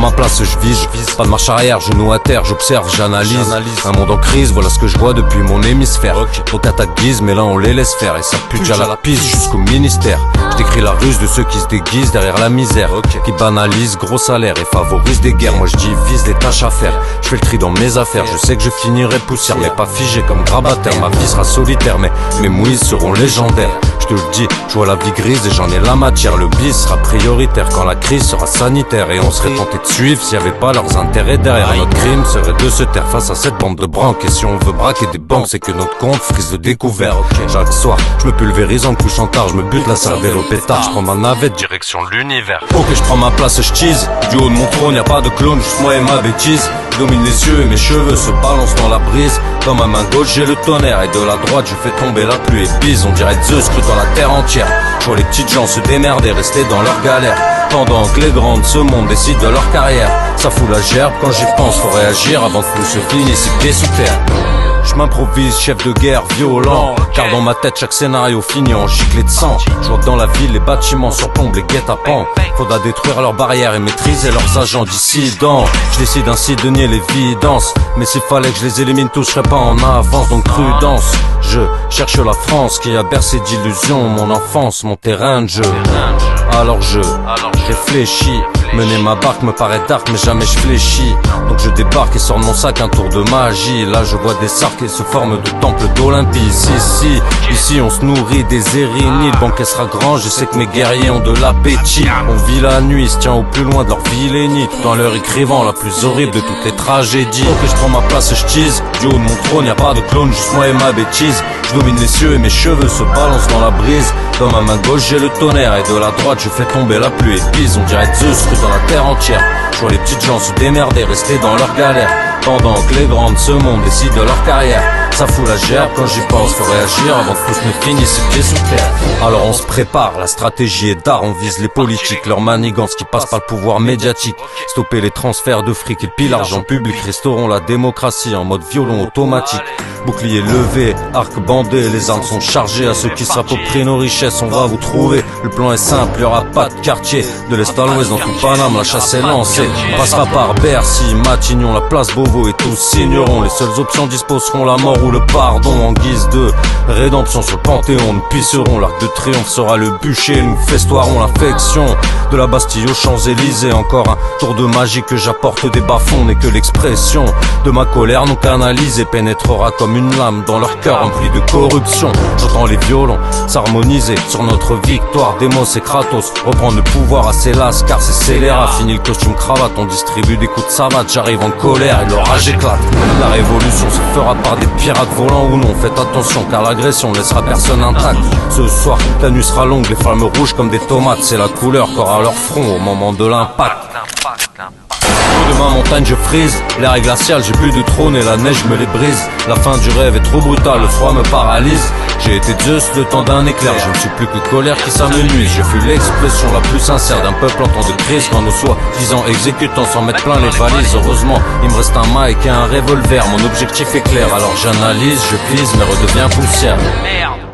ma place, je vise. Pas de marche arrière, genou à terre, j'observe, j'analyse. Un monde en crise, voilà ce que je vois depuis mon hémisphère. Donc attaque guise, mais là on les laisse faire. Et ça pue déjà la piste jusqu'au ministère. Je décris la ruse de ceux qui se déguisent derrière la misère, qui banalisent gros salaire et favorisent des guerres. Moi je divise des tâches à faire. Je fais le tri dans mes affaires. Je sais que je finirai poussière, mais pas figé comme grabataire. Ma vie sera solitaire, mais mes mouilles seront légendaires. Je te le dis, je vois la vie grise et j'en ai la matière. Le bis sera prioritaire quand la crise sera sanitaire. Et on serait tenté de suivre s'il n'y avait pas leurs intérêts derrière. Notre crime serait de se taire face à cette bande de branques. Et si on veut braquer des banques, c'est que notre compte frise de découvert. Chaque soir, je me pulvérise en me couchant tard. Je me bute la cervelle au pétard. Je prends ma navette direction l'univers. Ok, je prends ma place, je tease. Du haut de mon trône, y'a pas de clone, juste moi et ma bêtise. Je domine les cieux et mes cheveux se balancent dans la brise. Dans ma main gauche j'ai le tonnerre et de la droite je fais tomber la pluie et bise. On dirait Zeus cru dans la terre entière. Je vois les petites gens se démerder, rester dans leur galère. Pendant que les grands de ce monde décident de leur carrière. Ça fout la gerbe quand j'y pense, faut réagir avant que tout se finisse pieds sous terre. Je m'improvise chef de guerre violent, car dans ma tête chaque scénario finit en giclée de sang. Je vois que dans la ville les bâtiments surplombent les guet-apens. Faudra détruire leurs barrières et maîtriser leurs agents dissidents. Je décide ainsi de nier l'évidence, mais s'il fallait que je les élimine tous, je serais pas en avance, donc prudence. Je cherche la France qui a bercé d'illusions mon enfance, mon terrain de jeu. Alors je réfléchis. Mener ma barque me paraît dark mais jamais je fléchis. Donc je débarque et sors de mon sac un tour de magie. Là je vois des sarcs et se forment de temples d'Olympie. Ici on se nourrit des érinies. Le banquet sera grand, je sais que mes guerriers ont de l'appétit. On vit la nuit, se tient au plus loin de leur vilainie, tout en leur écrivant la plus horrible de toutes les tragédies. Ok, je prends ma place, je tease. Du haut de mon trône, y'a pas de clone, juste moi et ma bêtise. Je domine les cieux et mes cheveux se balancent dans la brise. Dans ma main gauche j'ai le tonnerre et de la droite je fais tomber la pluie et bise. On dirait Zeus cru dans la terre entière. Je vois les petites gens se démerder, rester dans leur galère. Pendant que les grands de ce monde décident de leur carrière. Ça fout la gerbe quand j'y pense, faut réagir avant que tous ne finissent pieds sous terre. Alors on se prépare, la stratégie est d'art, on vise les politiques, leur manigance qui passe par le pouvoir médiatique. Stopper les transferts de fric et pile l'argent public, restaurons la démocratie en mode violon automatique. Bouclier levé, arc bandé, les armes sont chargées. À ceux qui s'approprient nos richesses, on va vous trouver. Le plan est simple, y'aura pas de quartier. De l'est à l'ouest dans tout Paname, la chasse est lancée. On passera par Bercy, Matignon, la place Beauvau et tous signeront. Les seules options disposeront la mort ou le pardon en guise de rédemption sur le Panthéon. Nous pisserons, l'arc de triomphe sera le bûcher. Nous festoirons l'affection de la Bastille aux Champs-Élysées. Encore un tour de magie que j'apporte des bas-fonds n'est que l'expression de ma colère non canalisée. Pénétrera comme une lame dans leur cœur rempli de corruption. J'entends les violons s'harmoniser sur notre victoire. Demos et Kratos reprendre le pouvoir assez las car c'est scélérat. Fini le costume cravate, on distribue des coups de savate. J'arrive en colère et l'orage éclate. La révolution se fera par des pirates volants ou non. Faites attention car l'agression laissera personne intact. Ce soir la nuit sera longue, les flammes rouges comme des tomates. C'est la couleur qu'aura leur front au moment de l'impact. De ma montagne je frise, l'air est glacial, j'ai plus de trône et la neige me les brise. La fin du rêve est trop brutale, le froid me paralyse. J'ai été Zeus le temps d'un éclair, je ne suis plus que colère qui s'amenuise. Je fus l'expression la plus sincère d'un peuple en temps de crise. Quand nous soi-disant exécutants s'en mettent plein les valises. Heureusement il me reste un mic et un revolver, mon objectif est clair. Alors j'analyse, je pise mais redeviens poussière. Merde.